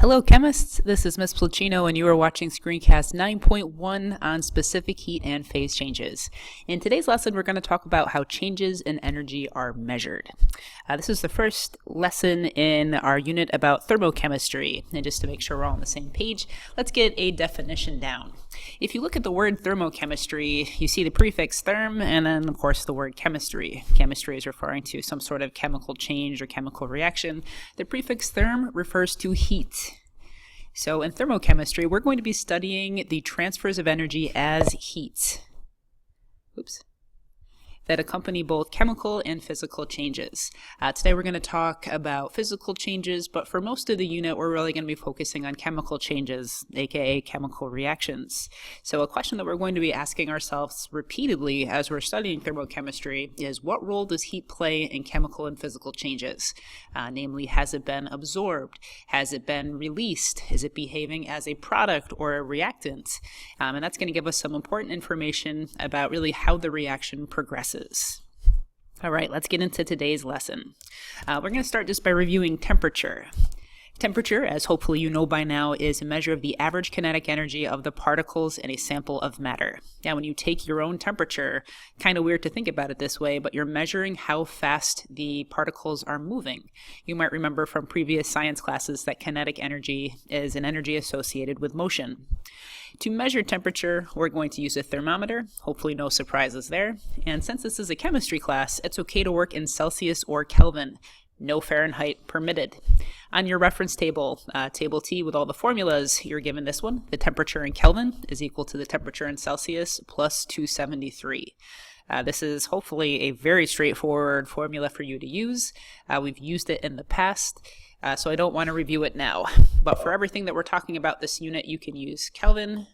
Hello chemists, this is Ms. Placino and you are watching Screencast 9.1 on specific heat and phase changes. In today's lesson we're going to talk about how changes in energy are measured. This is the first lesson in our unit about thermochemistry, and just to make sure we're all on the same page, let's get a definition down. If you look at the word thermochemistry, you see the prefix therm and then of course the word chemistry. Chemistry is referring to some sort of chemical change or chemical reaction. The prefix therm refers to heat. So in thermochemistry, we're going to be studying the transfers of energy as heat that accompany both chemical and physical changes. Today we're going to talk about physical changes, but for most of the unit we're really going to be focusing on chemical changes, aka chemical reactions. So a question that we're going to be asking ourselves repeatedly as we're studying thermochemistry is, what role does heat play in chemical and physical changes? Namely, has it been absorbed? Has it been released? Is it behaving as a product or a reactant? And that's going to give us some important information about really how the reaction progresses. All right, let's get into today's lesson. We're going to start just by reviewing temperature. Temperature, as hopefully you know by now, is a measure of the average kinetic energy of the particles in a sample of matter. Now, when you take your own temperature, kind of weird to think about it this way, but you're measuring how fast the particles are moving. You might remember from previous science classes that kinetic energy is an energy associated with motion. To measure temperature, we're going to use a thermometer. Hopefully no surprises there. And since this is a chemistry class, it's okay to work in Celsius or Kelvin. No Fahrenheit permitted. On your reference table, table T with all the formulas, you're given this one. The temperature in Kelvin is equal to the temperature in Celsius plus 273. This is hopefully a very straightforward formula for you to use. We've used it in the past, so I don't want to review it now. But for everything that we're talking about this unit, you can use Kelvin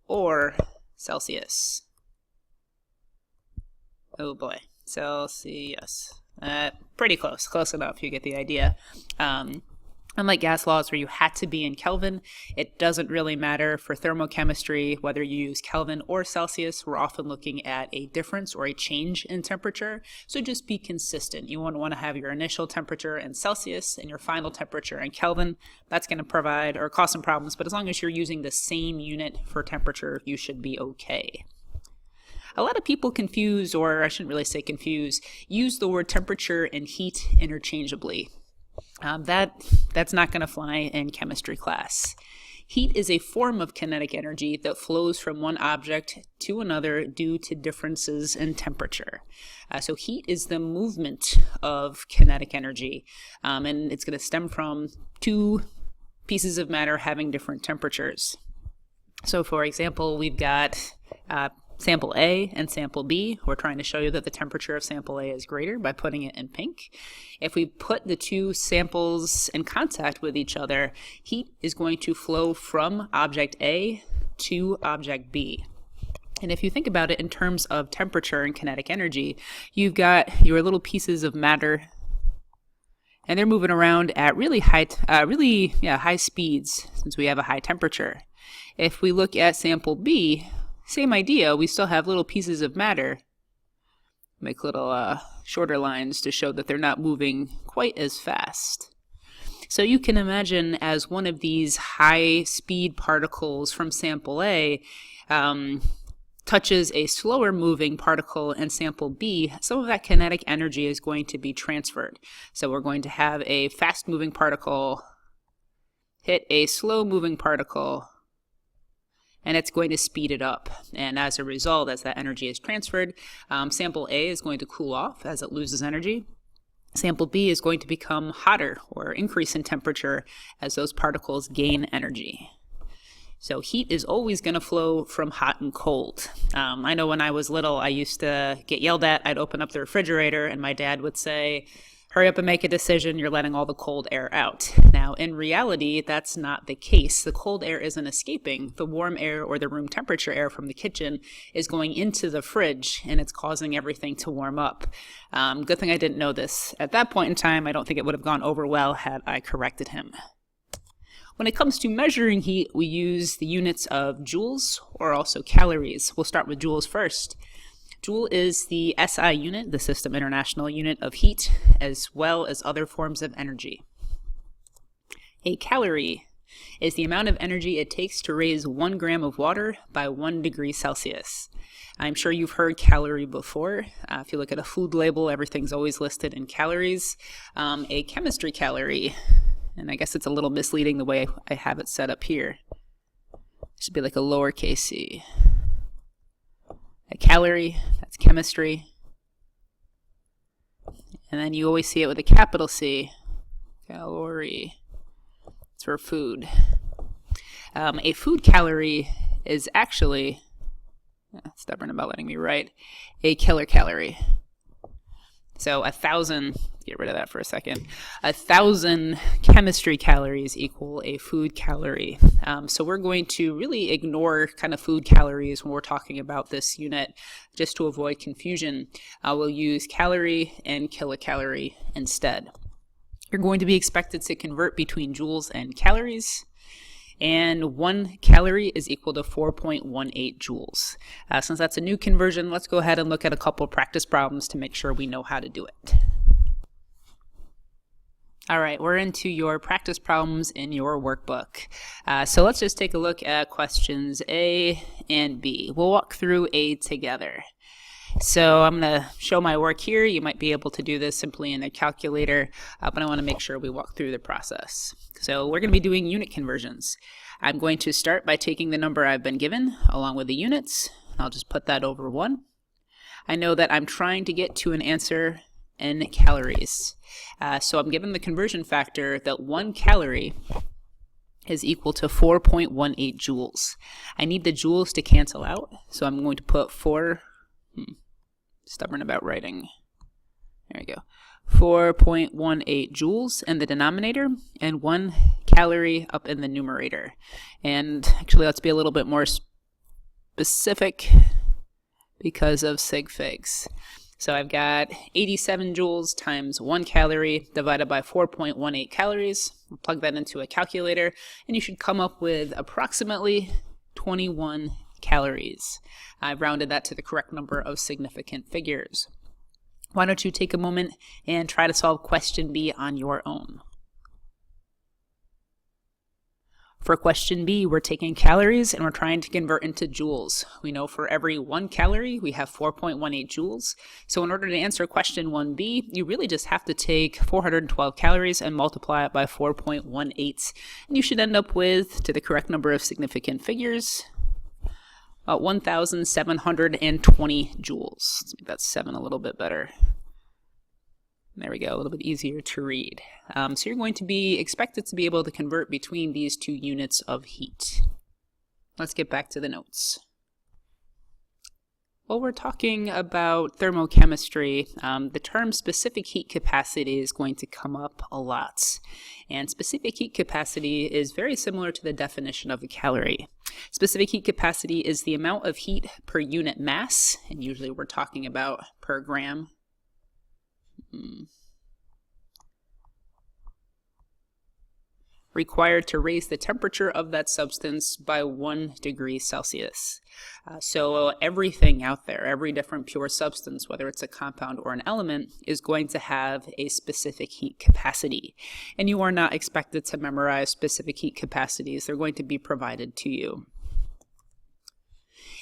or Celsius. Oh boy. Celsius. Pretty close enough, you get the idea. Unlike gas laws where you had to be in Kelvin, it doesn't really matter for thermochemistry whether you use Kelvin or Celsius. We're often looking at a difference or a change in temperature, so just be consistent. You won't want to have your initial temperature in Celsius and your final temperature in Kelvin. That's going to provide or cause some problems, but as long as you're using the same unit for temperature, you should be okay. A lot of people confuse, or I shouldn't really say confuse, use the word temperature and heat interchangeably. That's not going to fly in chemistry class. Heat is a form of kinetic energy that flows from one object to another due to differences in temperature. So heat is the movement of kinetic energy, and it's going to stem from two pieces of matter having different temperatures. So for example, we've got sample A and sample B. We're trying to show you that the temperature of sample A is greater by putting it in pink. If we put the two samples in contact with each other, heat is going to flow from object A to object B. And if you think about it in terms of temperature and kinetic energy, you've got your little pieces of matter, and they're moving around at really high speeds since we have a high temperature. If we look at sample B, same idea, we still have little pieces of matter. Make little shorter lines to show that they're not moving quite as fast. So you can imagine as one of these high speed particles from sample A touches a slower moving particle in sample B, some of that kinetic energy is going to be transferred. So we're going to have a fast moving particle hit a slow moving particle, and it's going to speed it up. And as a result, as that energy is transferred, sample A is going to cool off as it loses energy. Sample B is going to become hotter or increase in temperature as those particles gain energy. So heat is always going to flow from hot and cold. I know when I was little, I used to get yelled at. I'd open up the refrigerator and my dad would say, "Hurry up and make a decision, you're letting all the cold air out." Now, in reality, that's not the case. The cold air isn't escaping. The warm air or the room temperature air from the kitchen is going into the fridge, and it's causing everything to warm up. Good thing I didn't know this. At that point in time, I don't think it would have gone over well had I corrected him. When it comes to measuring heat, we use the units of joules or also calories. We'll start with joules first. Joule is the SI unit, the System International Unit of heat, as well as other forms of energy. A calorie is the amount of energy it takes to raise 1 gram of water by 1 degree Celsius. I'm sure you've heard calorie before. If you look at a food label, everything's always listed in calories. A chemistry calorie, and I guess it's a little misleading the way I have it set up here. It should be like a lowercase c. A calorie, that's chemistry. And then you always see it with a capital C, calorie. It's for food. A food calorie is actually, stubborn about letting me write, a kilocalorie. So 1,000, get rid of that for a second, 1,000 chemistry calories equal a food calorie. So we're going to really ignore kind of food calories when we're talking about this unit, just to avoid confusion. We'll use calorie and kilocalorie instead. You're going to be expected to convert between joules and calories, and 1 calorie is equal to 4.18 joules. Since that's a new conversion, let's go ahead and look at a couple practice problems to make sure we know how to do it. All right, we're into your practice problems in your workbook. So let's just take a look at questions A and B. We'll walk through A together. So I'm going to show my work here. You might be able to do this simply in a calculator, but I want to make sure we walk through the process. So we're going to be doing unit conversions. I'm going to start by taking the number I've been given along with the units. I'll just put that over 1. I know that I'm trying to get to an answer in calories. So I'm given the conversion factor that 1 calorie is equal to 4.18 joules. I need the joules to cancel out, so I'm going to put 4... Stubborn about writing. There we go. 4.18 joules in the denominator and 1 calorie up in the numerator. And actually, let's be a little bit more specific because of sig figs. So I've got 87 joules times 1 calorie divided by 4.18 calories. I'll plug that into a calculator, and you should come up with approximately 21 calories. I've rounded that to the correct number of significant figures. Why don't you take a moment and try to solve question B on your own? For question B, we're taking calories and we're trying to convert into joules. We know for every 1 calorie, we have 4.18 joules. So in order to answer question 1B, you really just have to take 412 calories and multiply it by 4.18. And you should end up with, to the correct number of significant figures, 1,720 joules. Let's make that 7 a little bit better. There we go, a little bit easier to read. So you're going to be expected to be able to convert between these 2 units of heat. Let's get back to the notes. Well, we're talking about thermochemistry. The term specific heat capacity is going to come up a lot. And specific heat capacity is very similar to the definition of a calorie. Specific heat capacity is the amount of heat per unit mass, and usually we're talking about per gram. Required to raise the temperature of that substance by 1 degree Celsius. So everything out there, every different pure substance, whether it's a compound or an element, is going to have a specific heat capacity. And you are not expected to memorize specific heat capacities. They're going to be provided to you.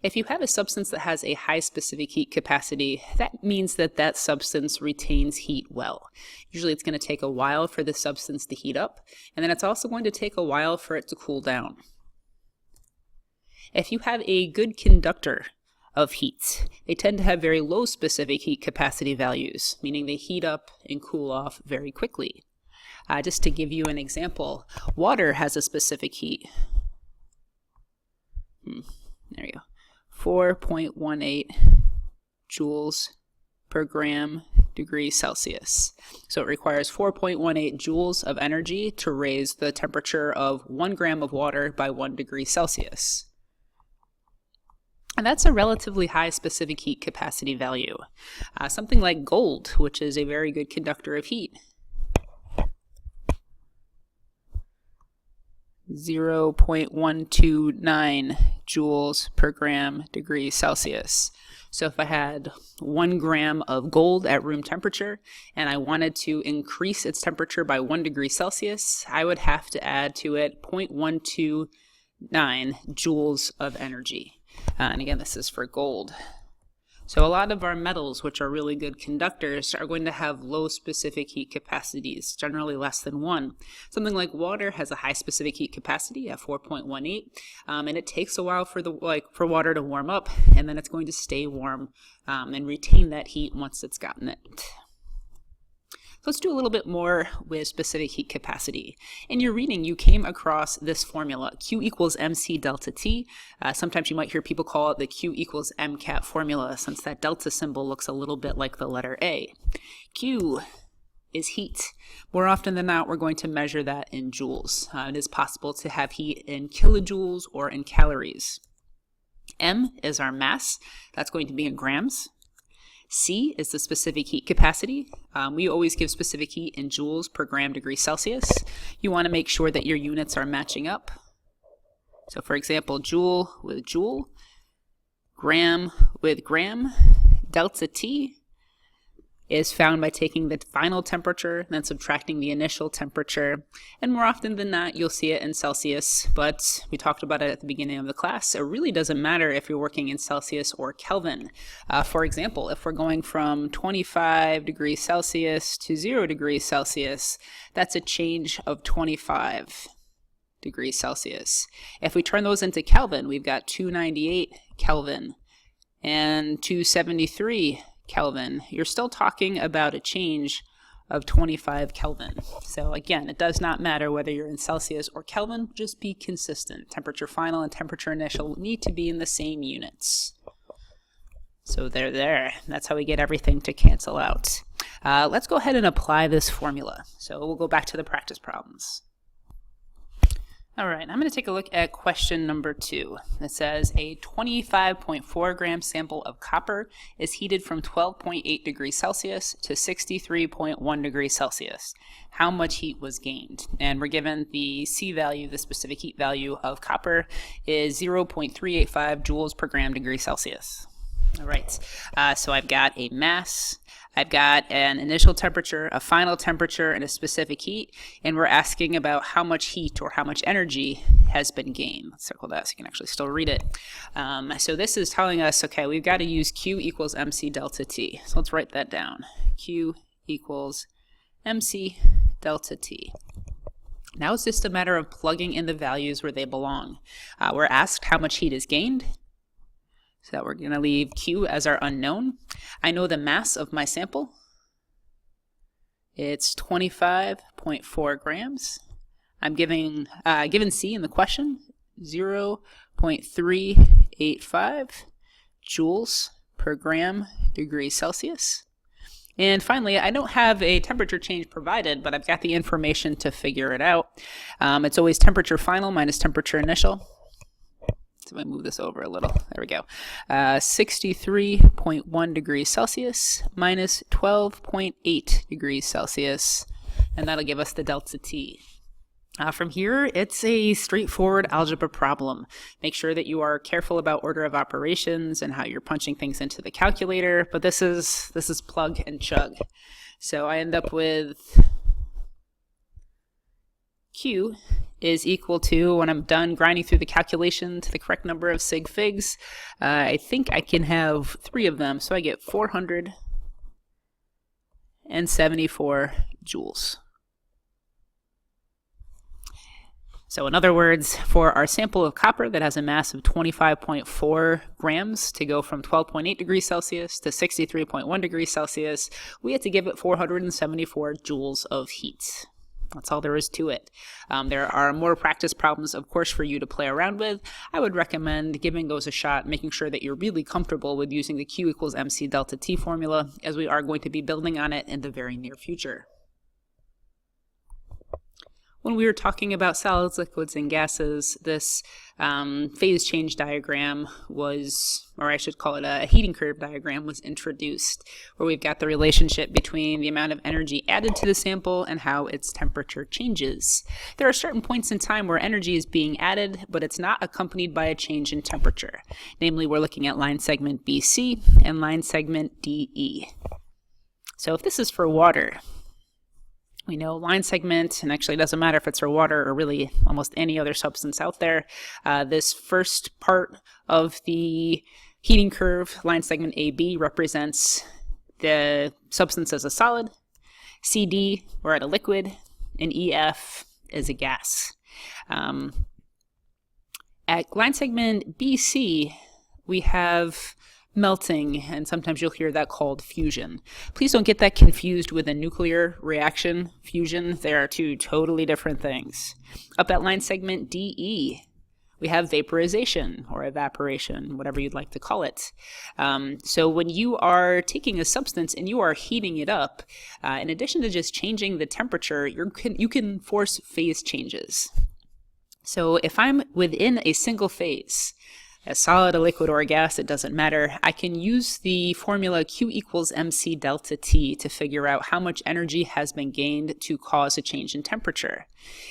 If you have a substance that has a high specific heat capacity, that means that that substance retains heat well. Usually it's going to take a while for the substance to heat up, and then it's also going to take a while for it to cool down. If you have a good conductor of heat, they tend to have very low specific heat capacity values, meaning they heat up and cool off very quickly. Just to give you an example, water has a specific heat. There we go. 4.18 joules per gram degree Celsius. So it requires 4.18 joules of energy to raise the temperature of 1 gram of water by 1 degree Celsius. And that's a relatively high specific heat capacity value. Something like gold, which is a very good conductor of heat, 0.129 joules per gram degree Celsius. So if I had 1 gram of gold at room temperature and I wanted to increase its temperature by 1 degree Celsius, I would have to add to it 0.129 joules of energy. And again, this is for gold. So a lot of our metals, which are really good conductors, are going to have low specific heat capacities, generally less than 1. Something like water has a high specific heat capacity at 4.18, and it takes a while for water to warm up, and then it's going to stay warm and retain that heat once it's gotten it. Let's do a little bit more with specific heat capacity. In your reading, you came across this formula, Q equals MC delta T. Sometimes you might hear people call it the Q equals MCAT formula, since that delta symbol looks a little bit like the letter A. Q is heat. More often than not, we're going to measure that in joules. It is possible to have heat in kilojoules or in calories. M is our mass. That's going to be in grams. C is the specific heat capacity. We always give specific heat in joules per gram degree Celsius. You want to make sure that your units are matching up. So for example, joule with joule, gram with gram. Delta T is found by taking the final temperature, then subtracting the initial temperature. And more often than not, you'll see it in Celsius, but we talked about it at the beginning of the class. It really doesn't matter if you're working in Celsius or Kelvin. For example, if we're going from 25 degrees Celsius to 0 degrees Celsius, that's a change of 25 degrees Celsius. If we turn those into Kelvin, we've got 298 Kelvin and 273 Kelvin. You're still talking about a change of 25 Kelvin. So again, it does not matter whether you're in Celsius or Kelvin, just be consistent. Temperature final and temperature initial need to be in the same units. So they're there. That's how we get everything to cancel out. Let's go ahead and apply this formula. So we'll go back to the practice problems. All right, I'm going to take a look at question number 2. It says a 25.4 gram sample of copper is heated from 12.8 degrees Celsius to 63.1 degrees Celsius. How much heat was gained? And we're given the C value, the specific heat value of copper is 0.385 joules per gram degree Celsius. All right, so I've got a mass, I've got an initial temperature, a final temperature, and a specific heat, and we're asking about how much heat or how much energy has been gained. Let's circle that so you can actually still read it. So this is telling us, okay, we've got to use Q equals MC delta T. So let's write that down. Q equals MC delta T. Now it's just a matter of plugging in the values where they belong. We're asked how much heat is gained. So we're going to leave Q as our unknown. I know the mass of my sample. It's 25.4 grams. I'm given C in the question, 0.385 joules per gram degree Celsius. And finally, I don't have a temperature change provided, but I've got the information to figure it out. It's always temperature final minus temperature initial. So if I move this over a little, there we go. 63.1 degrees Celsius minus 12.8 degrees Celsius, and that'll give us the delta T. From here, it's a straightforward algebra problem. Make sure that you are careful about order of operations and how you're punching things into the calculator, but this is plug and chug. So I end up with Q is equal to, when I'm done grinding through the calculation to the correct number of sig figs, I think I can have 3 of them, so I get 474 joules. So in other words, for our sample of copper that has a mass of 25.4 grams to go from 12.8 degrees Celsius to 63.1 degrees Celsius, we had to give it 474 joules of heat. That's all there is to it. There are more practice problems, of course, for you to play around with. I would recommend giving those a shot, making sure that you're really comfortable with using the Q equals MC delta T formula, as we are going to be building on it in the very near future. When we were talking about solids, liquids, and gases, this phase change diagram was, or I should call it a heating curve diagram, was introduced, where we've got the relationship between the amount of energy added to the sample and how its temperature changes. There are certain points in time where energy is being added, but it's not accompanied by a change in temperature. Namely, we're looking at line segment BC and line segment DE. So if this is for water, we know line segment, and actually it doesn't matter if it's for water or really almost any other substance out there. This first part of the heating curve, line segment AB, represents the substance as a solid. CD, we're at a liquid, and EF is a gas. At line segment BC, we have melting, and sometimes you'll hear that called fusion. Please don't get that confused with a nuclear reaction fusion. They are two totally different things. Up at line segment DE, we have vaporization or evaporation, whatever you'd like to call it. So when you are taking a substance and you are heating it up, in addition to just changing the temperature, you can force phase changes. So if I'm within a single phase, a solid, a liquid, or a gas, it doesn't matter, I can use the formula Q equals mc delta T to figure out how much energy has been gained to cause a change in temperature.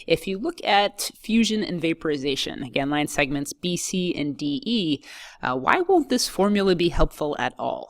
If you look at fusion and vaporization, again, line segments BC and DE, why won't this formula be helpful at all?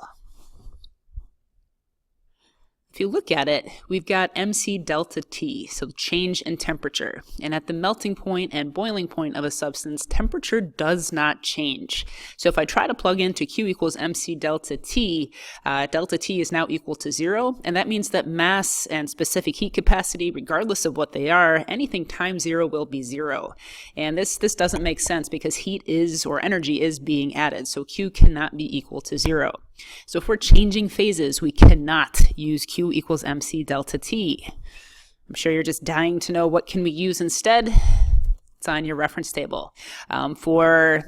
If you look at it, we've got mc delta T, so change in temperature. And at the melting point and boiling point of a substance, temperature does not change. So if I try to plug into Q equals mc delta T is now equal to 0. And that means that mass and specific heat capacity, regardless of what they are, anything times 0 will be 0. And this doesn't make sense because heat is, or energy is being added. So Q cannot be equal to 0. So if we're changing phases, we cannot use Q equals mc delta T. I'm sure you're just dying to know what can we use instead. It's on your reference table. For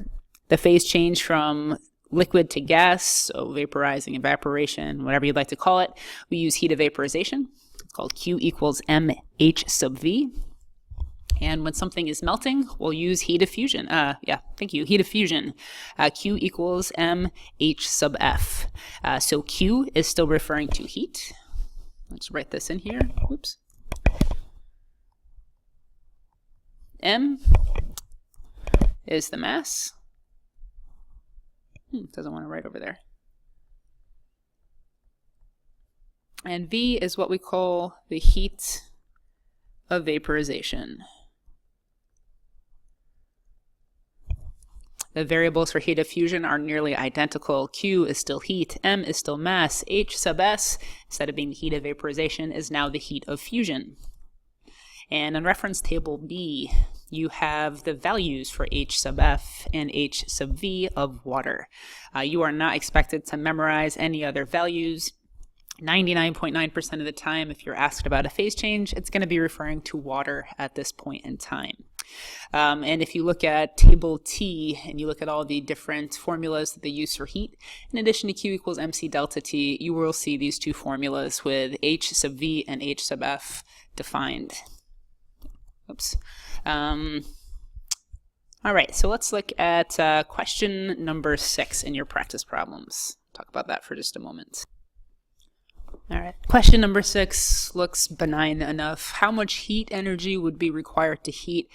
the phase change from liquid to gas, so vaporizing, evaporation, whatever you'd like to call it, we use heat of vaporization. It's called Q equals mH sub V. And when something is melting, we'll use heat of fusion. Heat of fusion. Q equals mH sub F. So Q is still referring to heat. Let's write this in here. Whoops. M is the mass. Doesn't want to write over there. And V is what we call the heat of vaporization. The variables for heat of fusion are nearly identical. Q is still heat, M is still mass, H sub S, instead of being the heat of vaporization, is now the heat of fusion. And in reference table B, you have the values for H sub F and H sub V of water. You are not expected to memorize any other values. 99.9% of the time, if you're asked about a phase change, it's going to be referring to water at this point in time. And if you look at table T and you look at all the different formulas that they use for heat, in addition to Q equals mc delta T, you will see these two formulas with H sub V and H sub F defined. Oops. All right, so let's look at question number 6 in your practice problems. Talk about that for just a moment. All right, question number 6 looks benign enough. How much heat energy would be required to heat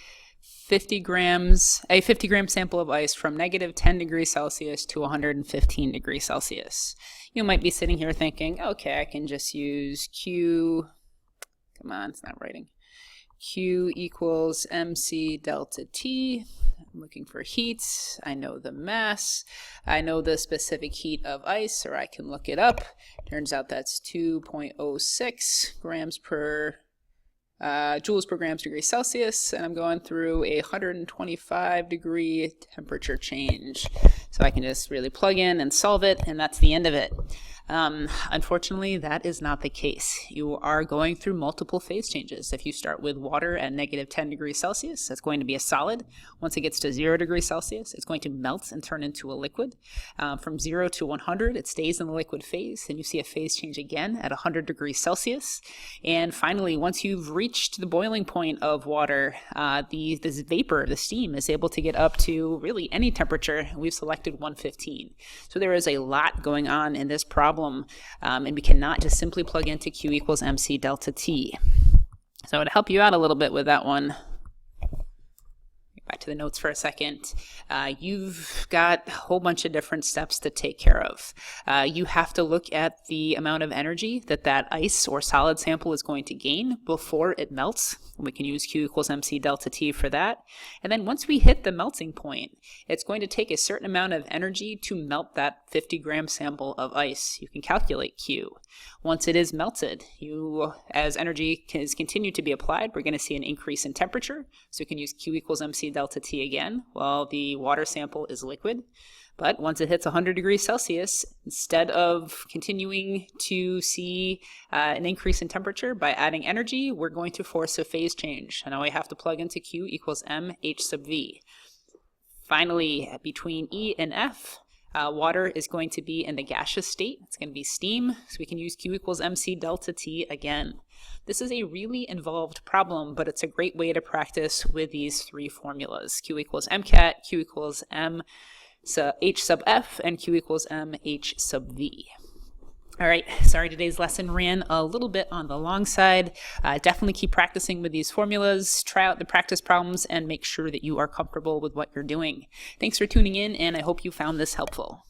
a 50 gram sample of ice from negative 10 degrees Celsius to 115 degrees Celsius? You might be sitting here thinking, okay, I can just use Q, come on, it's not writing. Q equals mc delta T. I'm looking for heat. I know the mass. I know the specific heat of ice, or I can look it up. Turns out that's 2.06 grams per joules per grams degree Celsius, and I'm going through a 125 degree temperature change. So I can just really plug in and solve it, and that's the end of it. Unfortunately, that is not the case. You are going through multiple phase changes. If you start with water at negative 10 degrees Celsius, that's going to be a solid. Once it gets to 0 degrees Celsius, it's going to melt and turn into a liquid. From 0 to 100, it stays in the liquid phase, and you see a phase change again at 100 degrees Celsius. And finally, once you've reached the boiling point of water, this vapor, the steam, is able to get up to really any temperature. We've selected 115. So there is a lot going on in this problem, and we cannot just simply plug into Q equals mc delta T. So to help you out a little bit with that one, back to the notes for a second, you've got a whole bunch of different steps to take care of. You have to look at the amount of energy that ice or solid sample is going to gain before it melts. We can use Q equals mc delta T for that. And then once we hit the melting point, it's going to take a certain amount of energy to melt that 50-gram sample of ice. You can calculate Q. Once it is melted, as energy is continued to be applied, we're going to see an increase in temperature. So we can use Q equals mc delta T again while the water sample is liquid. But once it hits 100 degrees Celsius, instead of continuing to see an increase in temperature by adding energy, we're going to force a phase change. And now we have to plug into Q equals m h sub v. Finally, between E and F, water is going to be in the gaseous state. It's going to be steam, so we can use Q equals mc delta T again. This is a really involved problem, but it's a great way to practice with these three formulas. Q equals mcat, Q equals m h sub f, and Q equals m h sub v. All right, sorry today's lesson ran a little bit on the long side. Definitely keep practicing with these formulas, try out the practice problems, and make sure that you are comfortable with what you're doing. Thanks for tuning in, and I hope you found this helpful.